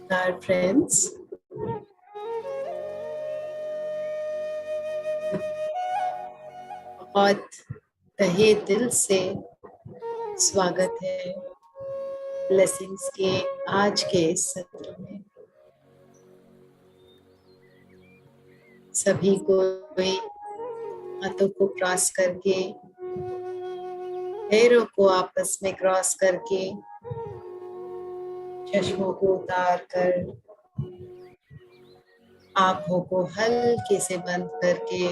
नमस्कार फ्रेंड्स। बहुत तहे दिल से स्वागत है ब्लेसिंग्स के आज के इस सत्र में। सभी को हाथों को क्रॉस करके, पैरों को आपस में क्रॉस करके, चश्मों को उतार कर, आंखों को हल्के से बंद करके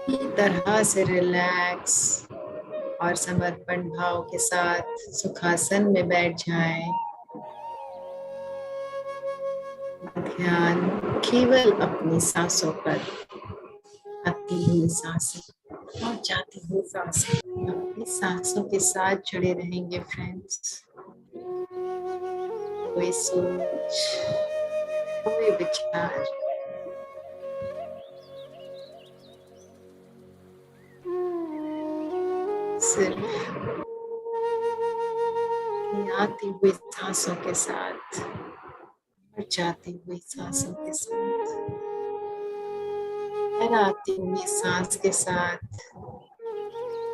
पूरी तरह से रिलैक्स और समर्पण भाव के साथ सुखासन में बैठ जाएं। ध्यान केवल अपनी सांसों पर, आती हुई सांसें और जाती हुई सांसें, अपनी सांसों के साथ जुड़े रहेंगे फ्रेंड्स। कोई सोच, कोई विचार, सिर्फ आती हुई सांसों के साथ और जाती हुई सांसों के साथ, हर आती हुई सांस के साथ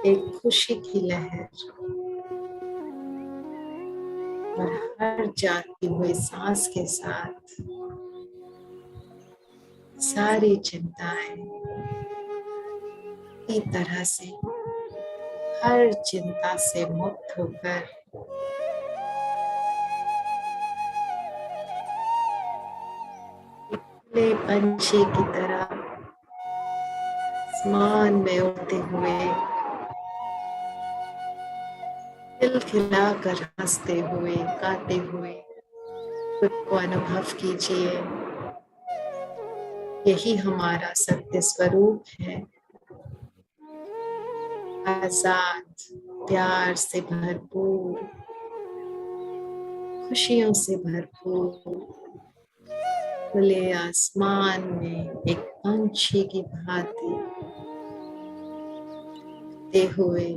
एक खुशी की लहर और हर जाती हुई सांस के साथ सारी चिंताएं पूरी तरह से, हर चिंता से मुक्त होकर खुले पंछी की तरह आसमान में उड़ते हुए, खिलखिलाकर हंसते हुए, गाते हुए खुद को अनुभव कीजिए। यही हमारा सत्य स्वरूप है, आजाद, प्यार से भरपूर, खुशियों से भरपूर, खुले आसमान में एक पंछी की भांति उड़ते हुए,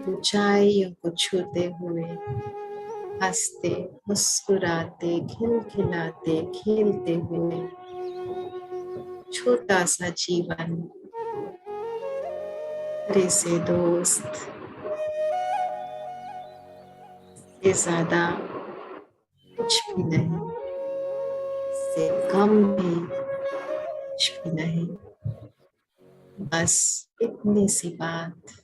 ऊंचाइयों को छूते हुए, हंसते, मुस्कुराते, खिलखिलाते, खेलते हुए, छोटा सा जीवन, प्यारे से दोस्त, से ज्यादा कुछ भी नहीं, से कम भी कुछ भी नहीं, बस इतनी सी बात।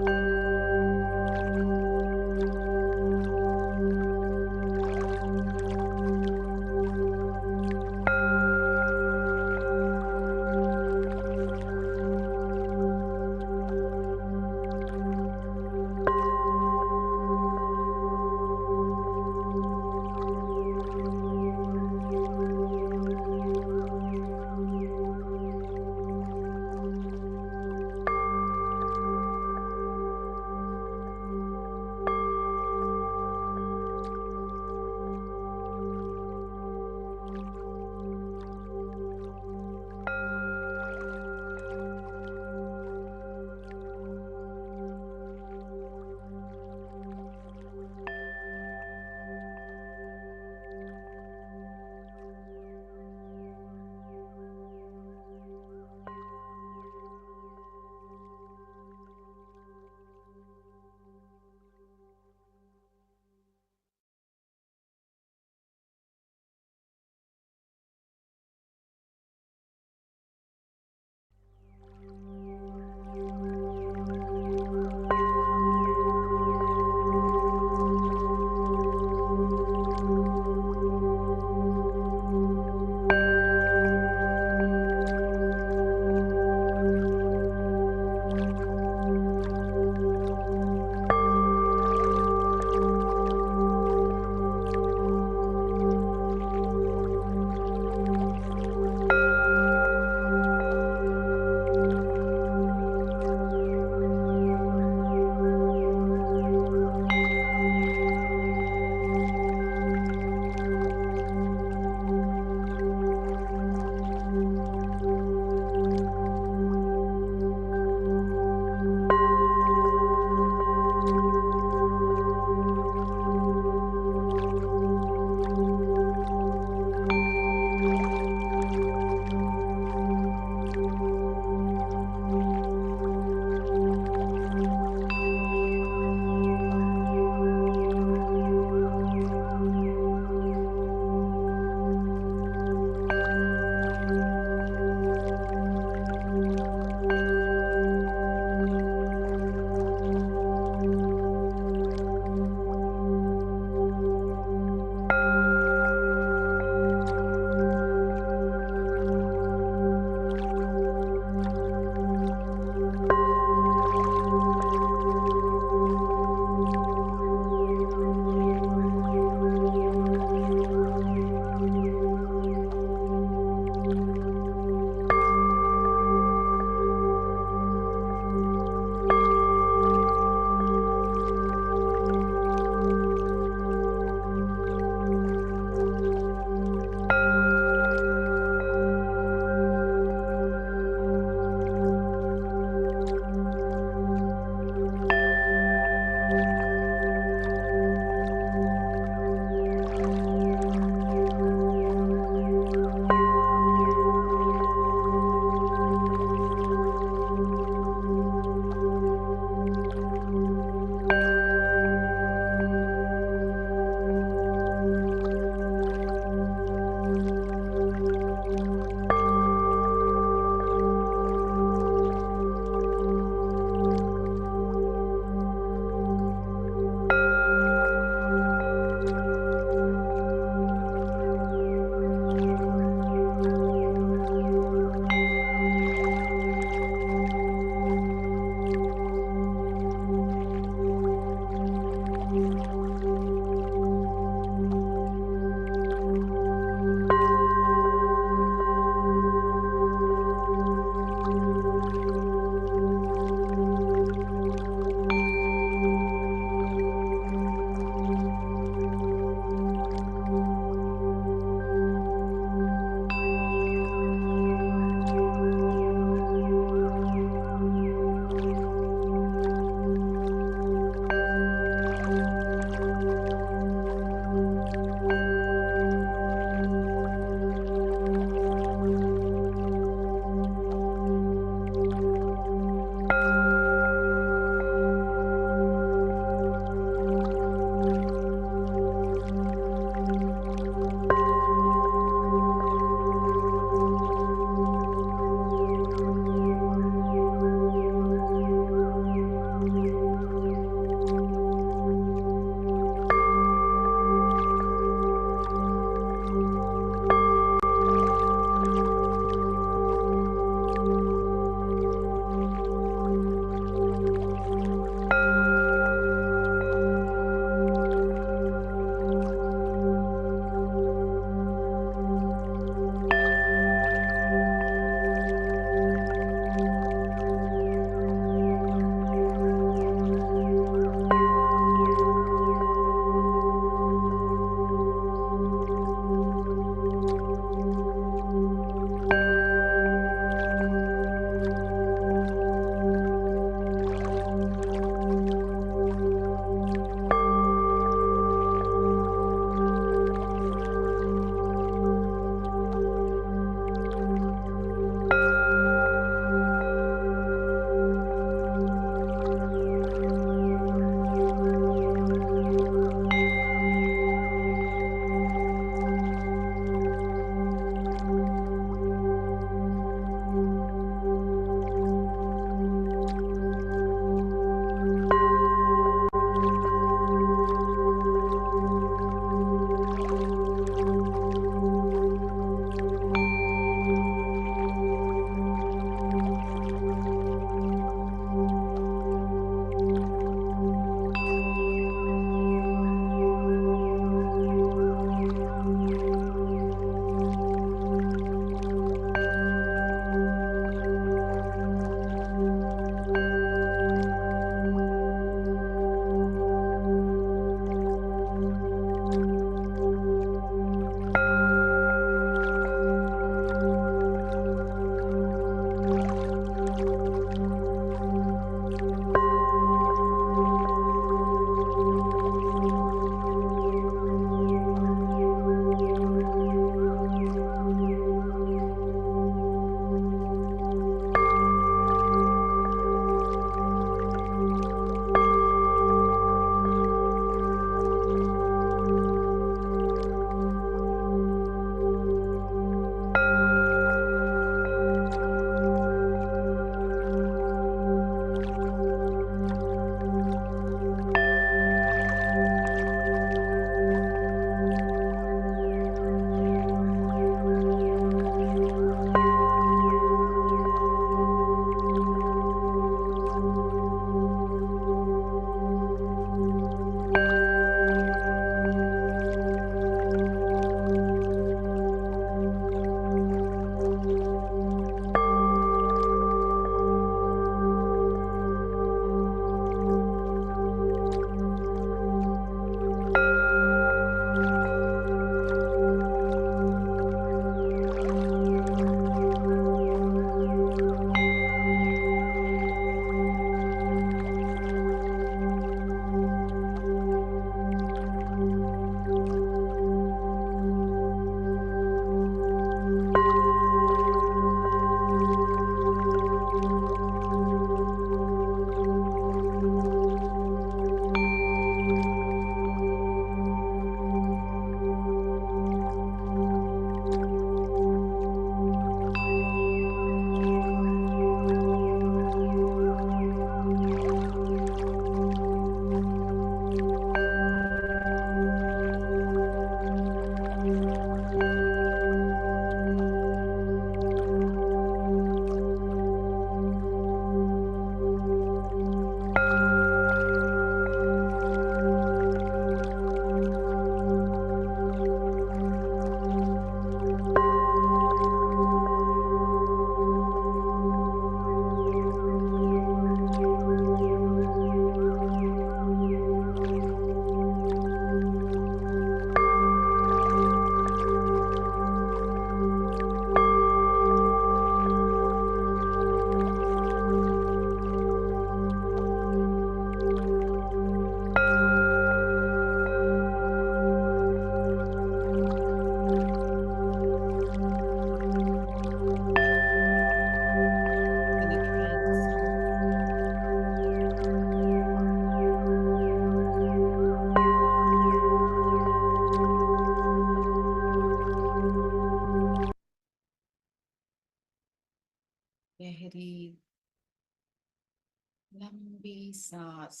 सांस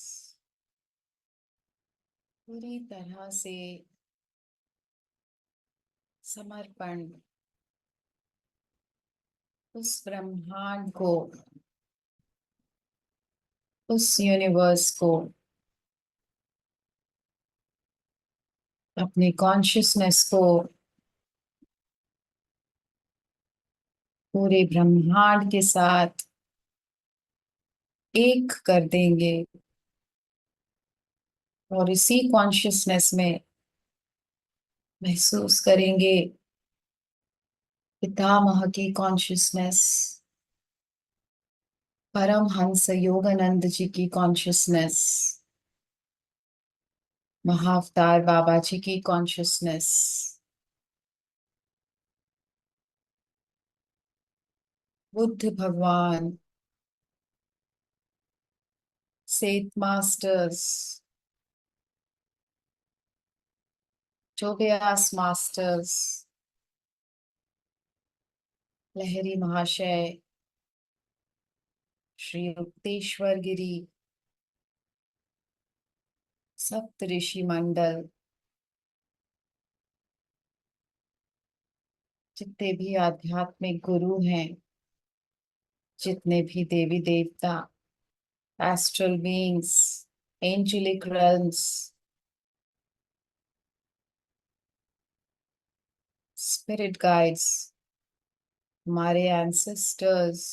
पूरी तरह से समर्पण उस ब्रह्मांड को, उस यूनिवर्स को, अपने कॉन्शियसनेस को पूरे ब्रह्मांड के साथ एक कर देंगे और इसी कॉन्शियसनेस में महसूस करेंगे पितामह की कॉन्शियसनेस, परमहंस योगानंद जी की कॉन्शियसनेस, महाअवतार बाबा जी की कॉन्शियसनेस, बुद्ध भगवान, सेठ मास्टर्स, जोगयास मास्टर्स, लहरी महाशय, श्री युक्तेश्वर गिरी, सप्त ऋषि मंडल, जितने भी आध्यात्मिक गुरु हैं, जितने भी देवी देवता, astral beings, angelic realms, spirit guides, हमारे एंसेस्टर्स,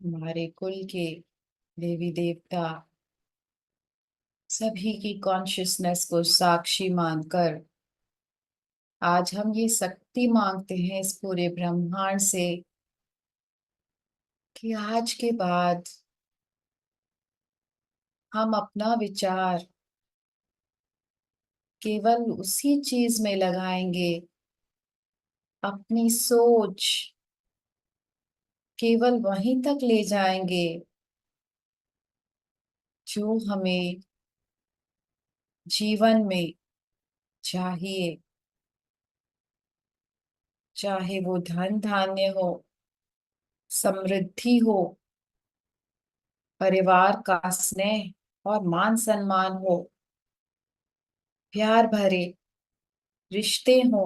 हमारे कुल के देवी देवता, सभी की कॉन्शियसनेस को साक्षी मानकर आज हम ये शक्ति मांगते हैं इस पूरे ब्रह्मांड से कि आज के बाद हम अपना विचार केवल उसी चीज में लगाएंगे, अपनी सोच केवल वहीं तक ले जाएंगे जो हमें जीवन में चाहिए, चाहे वो धन धान्य हो, समृद्धि हो, परिवार का स्नेह और मान सम्मान हो, प्यार भरे रिश्ते हो,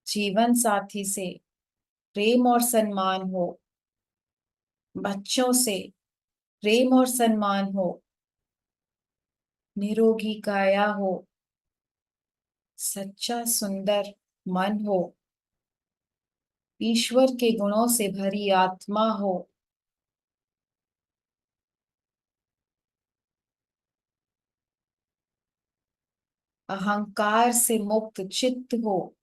जीवन साथी से प्रेम और सम्मान हो, बच्चों से प्रेम और सम्मान हो, निरोगी काया हो, सच्चा सुंदर मन हो, ईश्वर के गुणों से भरी आत्मा हो, अहंकार से मुक्त चित्त हो,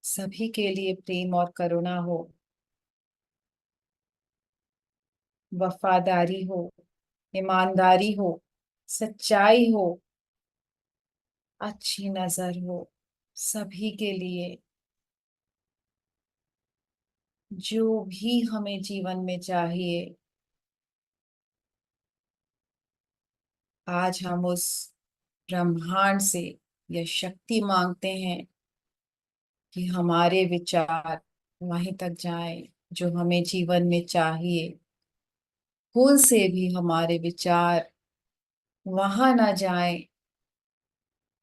सभी के लिए प्रेम और करुणा हो, वफादारी हो, ईमानदारी हो, सच्चाई हो, अच्छी नजर हो, सभी के लिए जो भी हमें जीवन में चाहिए, आज हम उस ब्रह्मांड से यह शक्ति मांगते हैं कि हमारे विचार वहीं तक जाएं जो हमें जीवन में चाहिए। भूल से भी हमारे विचार वहां ना जाएं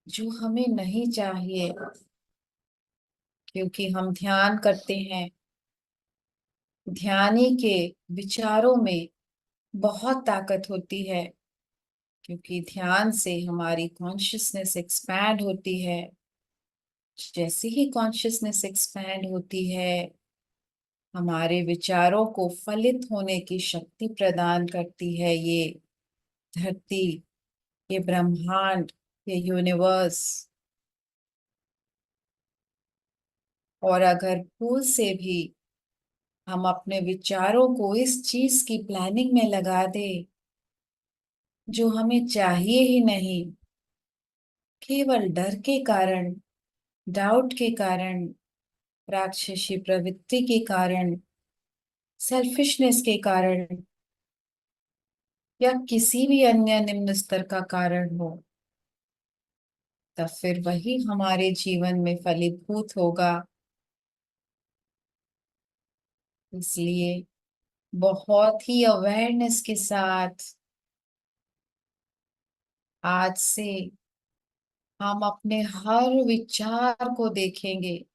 जो हमें नहीं चाहिए, क्योंकि हम ध्यान करते हैं, ध्यानी के विचारों में बहुत ताकत होती है, क्योंकि ध्यान से हमारी कॉन्शियसनेस एक्सपैंड होती है। जैसे ही कॉन्शियसनेस एक्सपैंड होती है, हमारे विचारों को फलित होने की शक्ति प्रदान करती है ये धरती, ये ब्रह्मांड, ये यूनिवर्स। और अगर भूल से भी हम अपने विचारों को इस चीज की प्लानिंग में लगा दे जो हमें चाहिए ही नहीं, केवल डर के कारण, डाउट के कारण, राक्षसी प्रवृत्ति के कारण, सेल्फिशनेस के कारण या किसी भी अन्य निम्न स्तर का कारण हो, तब फिर वही हमारे जीवन में फलीभूत होगा। इसलिए बहुत ही अवेयरनेस के साथ आज से हम अपने हर विचार को देखेंगे।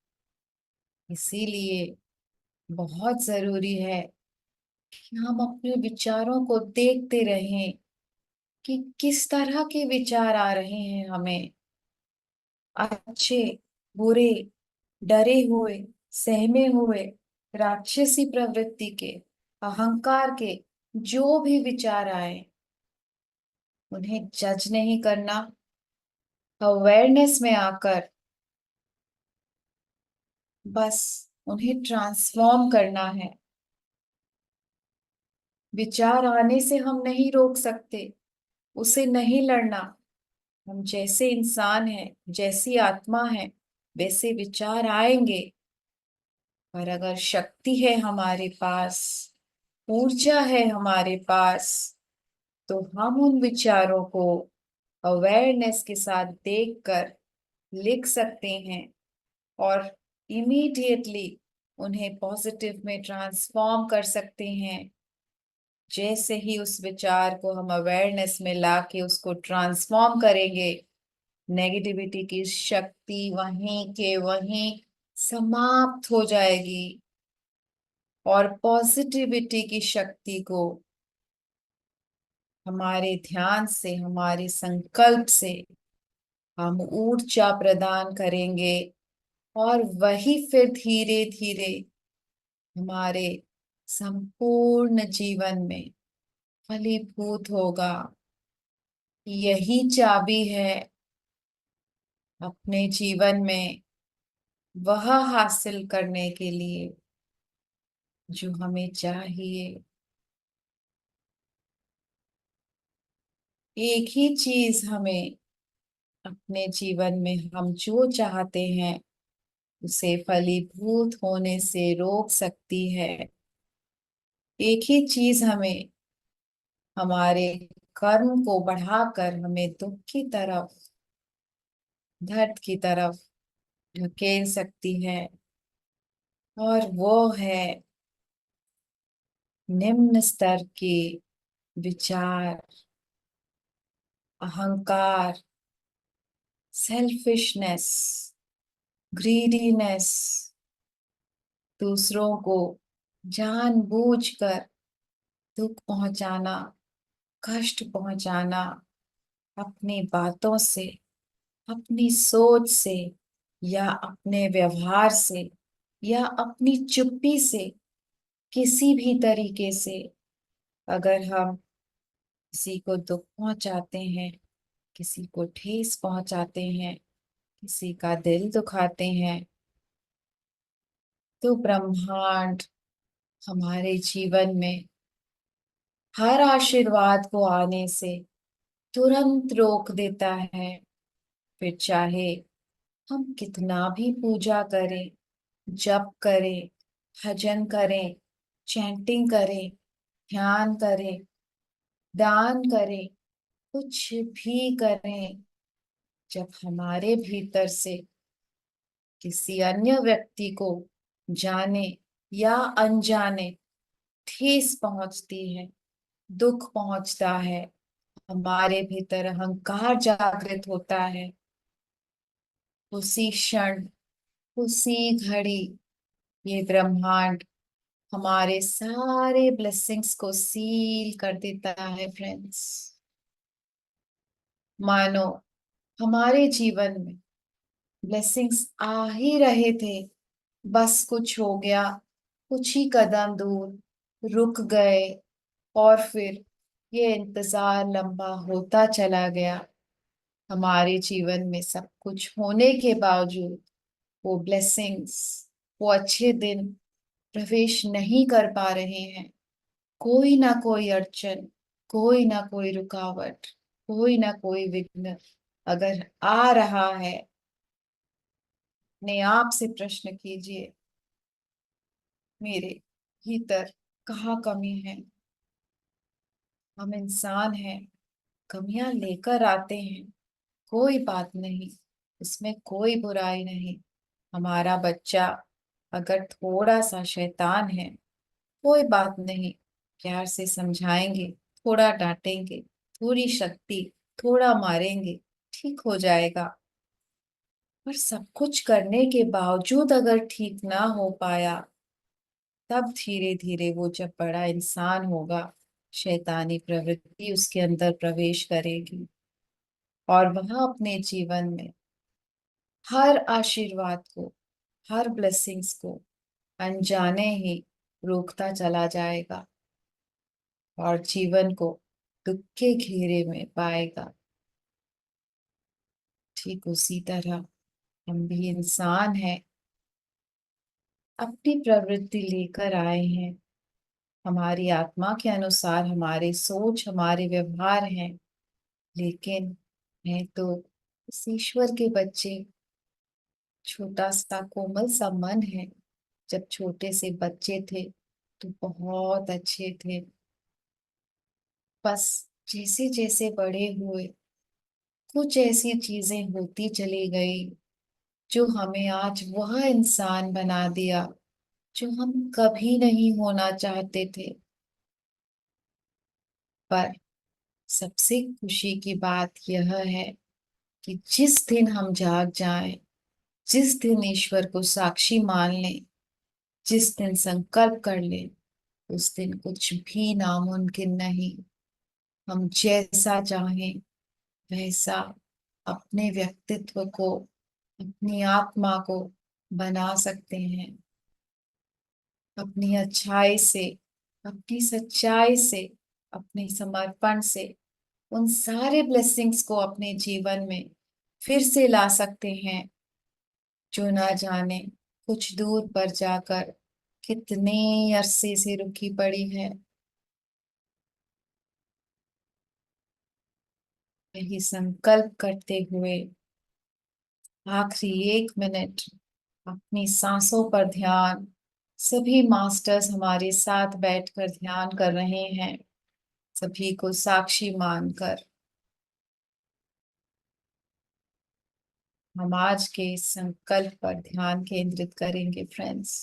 इसीलिए बहुत जरूरी है कि हम अपने विचारों को देखते रहें कि किस तरह के विचार आ रहे हैं हमें। अच्छे, बुरे, डरे हुए, सहमे हुए, राक्षसी प्रवृत्ति के, अहंकार के, जो भी विचार आए उन्हें जज नहीं करना। अवेयरनेस में आकर बस उन्हें ट्रांसफॉर्म करना है। विचार आने से हम नहीं रोक सकते, उसे नहीं लड़ना। हम जैसे इंसान हैं, जैसी आत्मा है, वैसे विचार आएंगे। पर अगर शक्ति है हमारे पास, ऊर्जा है हमारे पास, तो हम उन विचारों को अवेयरनेस के साथ देखकर लिख सकते हैं और इमीडिएटली उन्हें पॉजिटिव में ट्रांसफॉर्म कर सकते हैं। जैसे ही उस विचार को हम अवेयरनेस में लाके उसको ट्रांसफॉर्म करेंगे, नेगेटिविटी की शक्ति वहीं के वहीं समाप्त हो जाएगी और पॉजिटिविटी की शक्ति को हमारे ध्यान से, हमारे संकल्प से हम ऊर्जा प्रदान करेंगे और वही फिर धीरे धीरे हमारे संपूर्ण जीवन में फलीभूत होगा। यही चाबी है अपने जीवन में वह हासिल करने के लिए जो हमें चाहिए। एक ही चीज हमें अपने जीवन में हम जो चाहते हैं उसे फलीभूत होने से रोक सकती है। एक ही चीज हमें हमारे कर्म को बढ़ाकर हमें दुख की तरफ, दर्द की तरफ ढकेल सकती है, और वो है निम्न स्तर के विचार, अहंकार, सेल्फिशनेस, ग्रीडीनेस, दूसरों को जानबूझकर दुख पहुंचाना, कष्ट पहुंचाना, अपनी बातों से, अपनी सोच से, या अपने व्यवहार से, या अपनी चुप्पी से, किसी भी तरीके से अगर हम किसी को दुख पहुंचाते हैं, किसी को ठेस पहुंचाते हैं, किसी का दिल दुखाते हैं, तो ब्रह्मांड हमारे जीवन में हर आशीर्वाद को आने से तुरंत रोक देता है। फिर चाहे हम कितना भी पूजा करें, जप करें, भजन करें, चैंटिंग करें, ध्यान करें, दान करें, कुछ भी करें, जब हमारे भीतर से किसी अन्य व्यक्ति को जाने या अनजाने ठेस पहुंचती है, दुख पहुंचता है, हमारे भीतर अहंकार जागृत होता है, उसी क्षण, उसी घड़ी ये ब्रह्मांड हमारे सारे ब्लेसिंग्स को सील कर देता है फ्रेंड्स। मानो हमारे जीवन में ब्लेसिंग्स आ ही रहे थे, बस कुछ हो गया, कुछ ही कदम दूर रुक गए, और फिर ये इंतजार लंबा होता चला गया। हमारे जीवन में सब कुछ होने के बावजूद वो ब्लेसिंग्स, वो अच्छे दिन प्रवेश नहीं कर पा रहे हैं। कोई ना कोई अड़चन, कोई ना कोई रुकावट, कोई ना कोई विघ्न अगर आ रहा है, अपने आप से प्रश्न कीजिए, मेरे भीतर कहाँ कमी है। हम इंसान हैं, कमियां लेकर आते हैं, कोई बात नहीं। इसमें कोई बुराई नहीं। हमारा बच्चा अगर थोड़ा सा शैतान है, कोई बात नहीं, प्यार से समझाएंगे, थोड़ा डांटेंगे, थोड़ी शक्ति, थोड़ा मारेंगे, ठीक हो जाएगा। पर सब कुछ करने के बावजूद अगर ठीक ना हो पाया, तब धीरे धीरे वो जब बड़ा इंसान होगा, शैतानी प्रवृत्ति उसके अंदर प्रवेश करेगी और वह अपने जीवन में हर आशीर्वाद को, हर ब्लेसिंग्स को अनजाने ही रोकता चला जाएगा और जीवन को दुख के घेरे में पाएगा। ठीक उसी तरह हम भी इंसान हैं, अपनी प्रवृत्ति लेकर आए हैं। हमारी आत्मा के अनुसार हमारे सोच, हमारे व्यवहार हैं, लेकिन है तो इस ईश्वर के बच्चे। छोटा सा कोमल सा मन है। जब छोटे से बच्चे थे तो बहुत अच्छे थे। बस जैसे जैसे बड़े हुए, कुछ ऐसी चीजें होती चली गई जो हमें आज वह इंसान बना दिया जो हम कभी नहीं होना चाहते थे। पर सबसे खुशी की बात यह है कि जिस दिन हम जाग जाएं, जिस दिन ईश्वर को साक्षी मान लें, जिस दिन संकल्प कर लें, उस दिन कुछ भी नामुमकिन नहीं। हम जैसा चाहें वैसा अपने व्यक्तित्व को, अपनी आत्मा को बना सकते हैं। अपनी अच्छाई से, अपनी सच्चाई से, अपने समर्पण से उन सारे ब्लेसिंग्स को अपने जीवन में फिर से ला सकते हैं, जो ना जाने कुछ दूर पर जाकर कितने अरसे से रुकी पड़ी है। यही संकल्प करते हुए आखिरी 1 मिनट अपनी सांसों पर ध्यान। सभी मास्टर्स हमारे साथ बैठकर ध्यान कर रहे हैं, सभी को साक्षी मानकर हम आज के इस संकल्प पर ध्यान केंद्रित करेंगे फ्रेंड्स।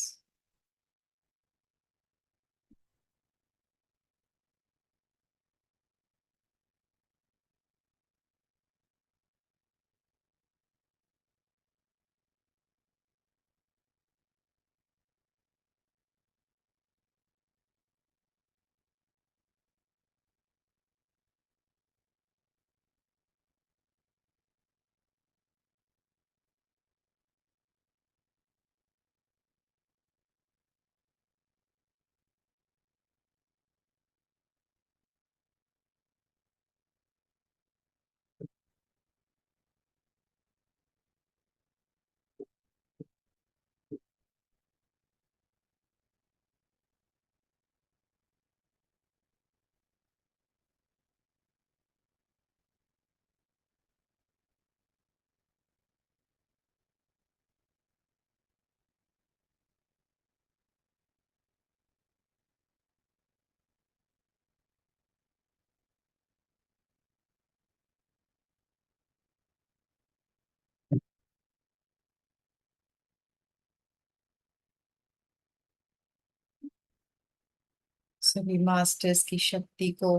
सभी मास्टर्स की शक्ति को,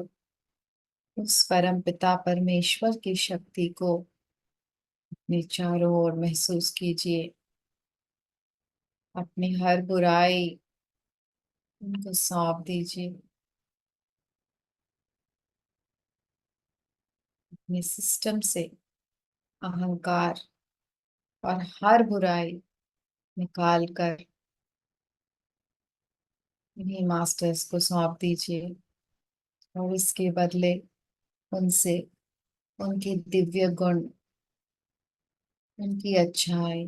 उस परम पिता परमेश्वर की शक्ति को अपने चारों ओर महसूस कीजिए। अपनी हर बुराई उनको सौंप दीजिए। अपने सिस्टम से अहंकार और हर बुराई निकाल कर इन्हीं मास्टर्स को सौंप दीजिए और इसके बदले उनसे उनके दिव्य गुण, उनकी अच्छाई,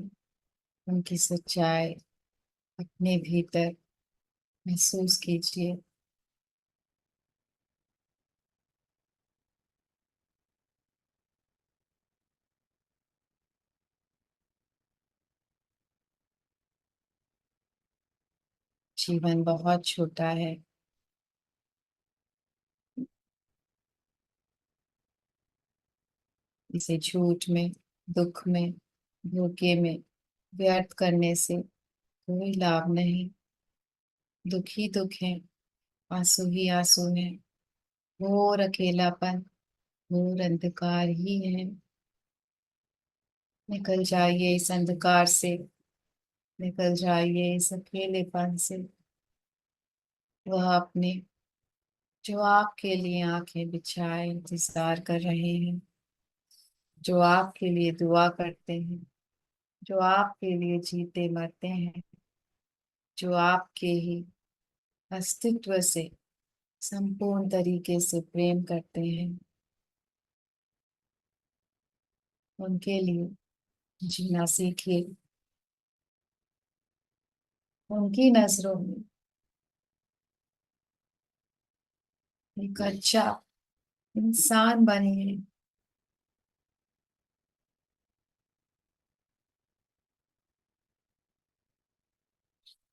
उनकी सच्चाई अपने भीतर महसूस कीजिए। जीवन बहुत छोटा है, इसे झूठ में, दुख में, धोखे में व्यर्थ करने से कोई लाभ नहीं। दुख ही दुख है, आंसू ही आंसू है, घोर अकेलापन, घोर अंधकार ही है। निकल जाइए इस अंधकार से, निकल जाइए इस अकेलेपन से। वह अपने जो आपके लिए आंखें बिछाए इंतजार कर रहे हैं, जो आपके लिए दुआ करते हैं, जो आपके लिए जीते मरते हैं, जो आपके ही अस्तित्व से संपूर्ण तरीके से प्रेम करते हैं, उनके लिए जीना सीखिए। उनकी नजरों में एक अच्छा इंसान बनिए।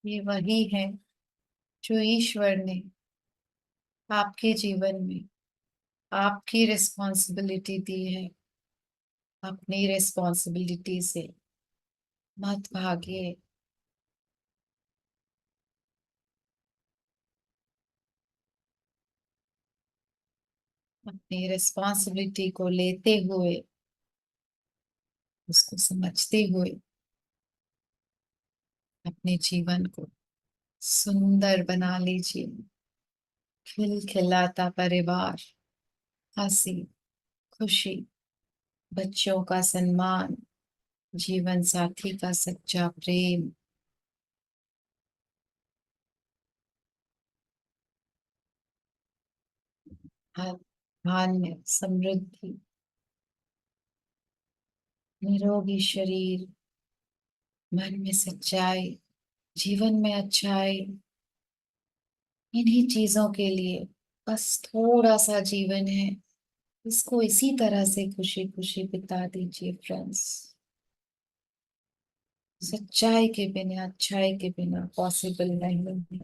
ये वही है जो ईश्वर ने आपके जीवन में आपकी रिस्पॉन्सिबिलिटी दी है। अपनी रिस्पॉन्सिबिलिटी से मत भागिए। अपनी रिस्पॉन्सिबिलिटी को लेते हुए, उसको समझते हुए अपने जीवन को सुंदर बना लीजिए। खिलखिलाता परिवार, हंसी खुशी, बच्चों का सम्मान, जीवन साथी का सच्चा प्रेम, हर धान्य समृद्धि, निरोगी शरीर, मन में सच्चाई, जीवन में अच्छाई, इन्हीं चीजों के लिए बस थोड़ा सा जीवन है। इसको इसी तरह से खुशी खुशी बिता दीजिए फ्रेंड्स। सच्चाई के बिना, अच्छाई के बिना पॉसिबल नहीं है।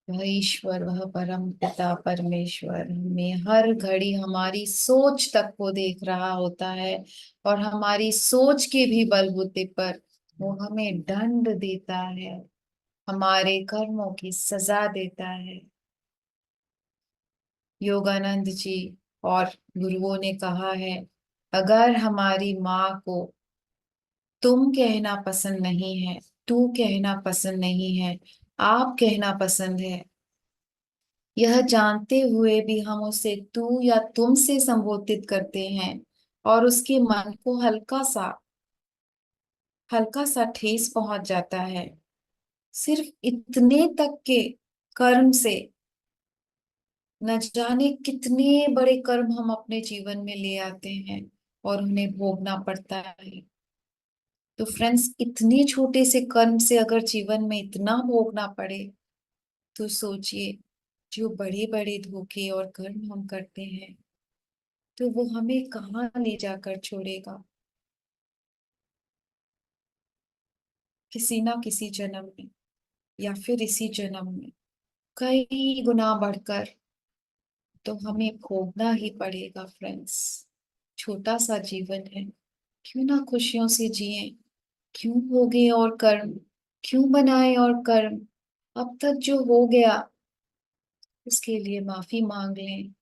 वह ईश्वर, वह परम पिता परमेश्वर हमें हर घड़ी हमारी सोच तक को देख रहा होता है, और हमारी सोच के भी बलबूते पर वो हमें दंड देता है, हमारे कर्मों की सजा देता है। योगानंद जी और गुरुओं ने कहा है, अगर हमारी माँ को तुम कहना पसंद नहीं है, तू कहना पसंद नहीं है, आप कहना पसंद है, यह जानते हुए भी हम उसे तू या तुम से संबोधित करते हैं, और उसके मन को हल्का सा ठेस पहुंच जाता है, सिर्फ इतने तक के कर्म से न जाने कितने बड़े कर्म हम अपने जीवन में ले आते हैं और उन्हें भोगना पड़ता है। तो फ्रेंड्स, इतने छोटे से कर्म से अगर जीवन में इतना भोगना पड़े, तो सोचिए जो बड़े बड़े धोखे और कर्म हम करते हैं, तो वो हमें कहाँ ले जाकर छोड़ेगा। किसी ना किसी जन्म में या फिर इसी जन्म में कई गुना बढ़कर तो हमें भोगना ही पड़ेगा फ्रेंड्स। छोटा सा जीवन है, क्यों ना खुशियों से जिए। क्यों भोगे और कर्म, क्यों बनाए और कर्म। अब तक जो हो गया उसके लिए माफी मांग लें।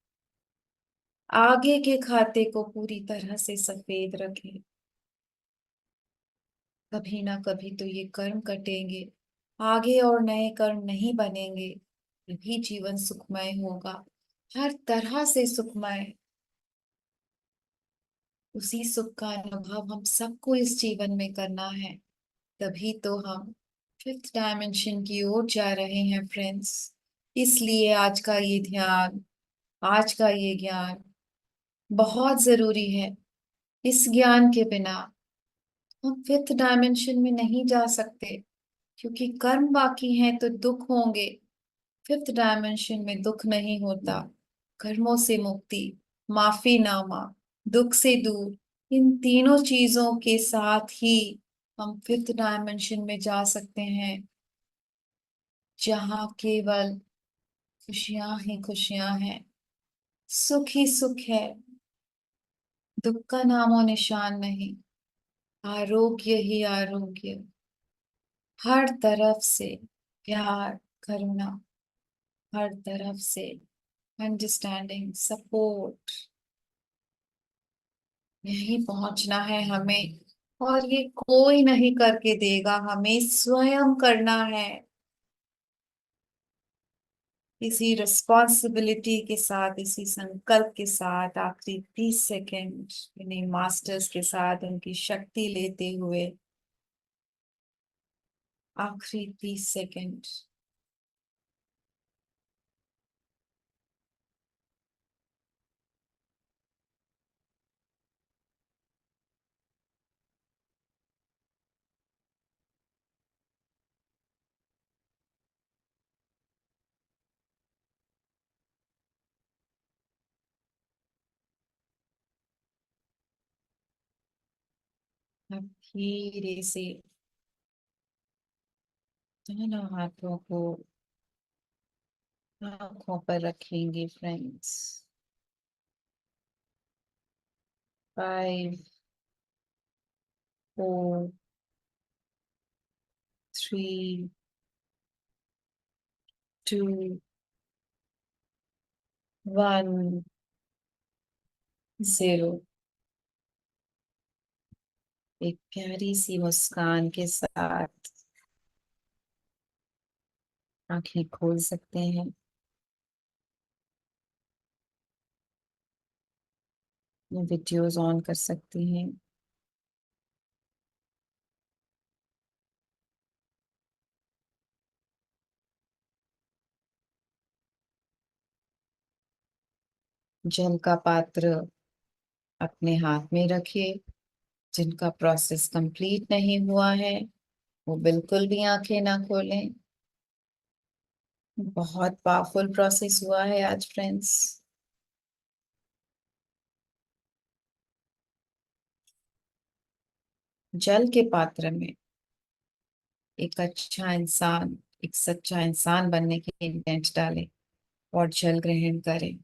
आगे के खाते को पूरी तरह से सफेद रखें। कभी ना कभी तो ये कर्म कटेंगे, आगे और नए कर्म नहीं बनेंगे, तभी जीवन सुखमय होगा, हर तरह से सुखमय। उसी सुख का अनुभव हम सबको इस जीवन में करना है, तभी तो हम फिफ्थ डायमेंशन की ओर जा रहे हैं फ्रेंड्स। इसलिए आज का ये ध्यान, आज का ये ज्ञान बहुत जरूरी है। इस ज्ञान के बिना हम फिफ्थ डायमेंशन में नहीं जा सकते, क्योंकि कर्म बाकी हैं तो दुख होंगे। फिफ्थ डायमेंशन में दुख नहीं होता। कर्मों से मुक्ति, माफी नामा, दुख से दूर, इन तीनों चीजों के साथ ही हम फिफ्थ डायमेंशन में जा सकते हैं, जहाँ केवल खुशियां ही खुशियां हैं, सुख ही सुख है, दुख का नामो निशान नहीं। आरोग्य ही आरोग्य, हर तरफ से प्यार, करुणा, हर तरफ से अंडरस्टैंडिंग, सपोर्ट, यहीं पहुंचना है हमें। और ये कोई नहीं करके देगा, हमें स्वयं करना है। इसी रिस्पॉन्सिबिलिटी के साथ, इसी संकल्प के साथ आखिरी 30 सेकेंड इन्हीं मास्टर्स के साथ उनकी शक्ति लेते हुए, आखिरी 30 सेकेंड। अब धीरे से दोनों हाथों को आंखों पर रखेंगे फ्रेंड्स। 5, 4, 3, 2, 1, 0। एक प्यारी सी मुस्कान के साथ आंखें खोल सकते हैं। वीडियोस ऑन कर सकते हैं। जल का पात्र अपने हाथ में रखिए। जिनका प्रोसेस कंप्लीट नहीं हुआ है वो बिल्कुल भी आंखें ना खोलें। बहुत पावरफुल प्रोसेस हुआ है आज फ्रेंड्स। जल के पात्र में एक अच्छा इंसान, एक सच्चा इंसान बनने की इंटेंट डालें और जल ग्रहण करें।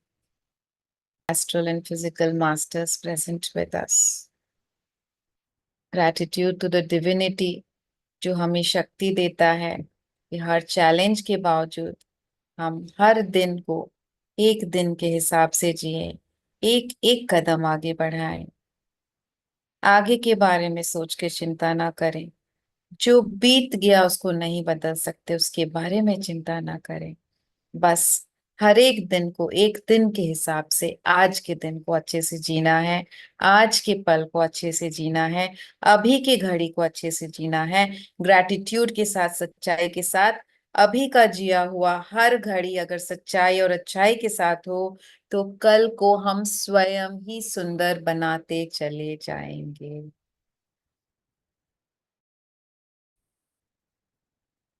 Astral and physical masters present with us. Gratitude to the divinity जो हमें शक्ति देता है कि हर चैलेंज के बावजूद हम हर दिन को एक दिन के हिसाब से जिए, एक एक कदम आगे बढ़ाएं। आगे के बारे में सोच के चिंता ना करें। जो बीत गया उसको नहीं बदल सकते, उसके बारे में चिंता ना करें। बस हर एक दिन को एक दिन के हिसाब से आज के दिन को अच्छे से जीना है। आज के पल को अच्छे से जीना है। अभी की घड़ी को अच्छे से जीना है। ग्रैटिट्यूड के साथ, सच्चाई के साथ। अभी का जिया हुआ हर घड़ी अगर सच्चाई और अच्छाई के साथ हो तो कल को हम स्वयं ही सुंदर बनाते चले जाएंगे।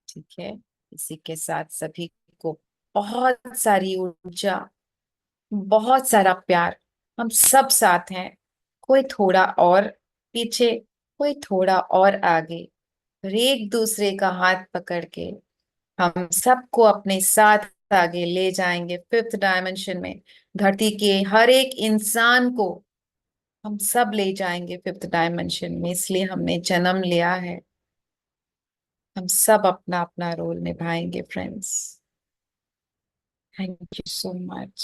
ठीक है। इसी के साथ सभी को बहुत सारी ऊर्जा, बहुत सारा प्यार। हम सब साथ हैं। कोई थोड़ा और पीछे, कोई थोड़ा और आगे, और एक दूसरे का हाथ पकड़ के हम सबको अपने साथ आगे ले जाएंगे फिफ्थ डायमेंशन में। धरती के हर एक इंसान को हम सब ले जाएंगे फिफ्थ डायमेंशन में। इसलिए हमने जन्म लिया है। हम सब अपना अपना रोल निभाएंगे friends. Thank you so much.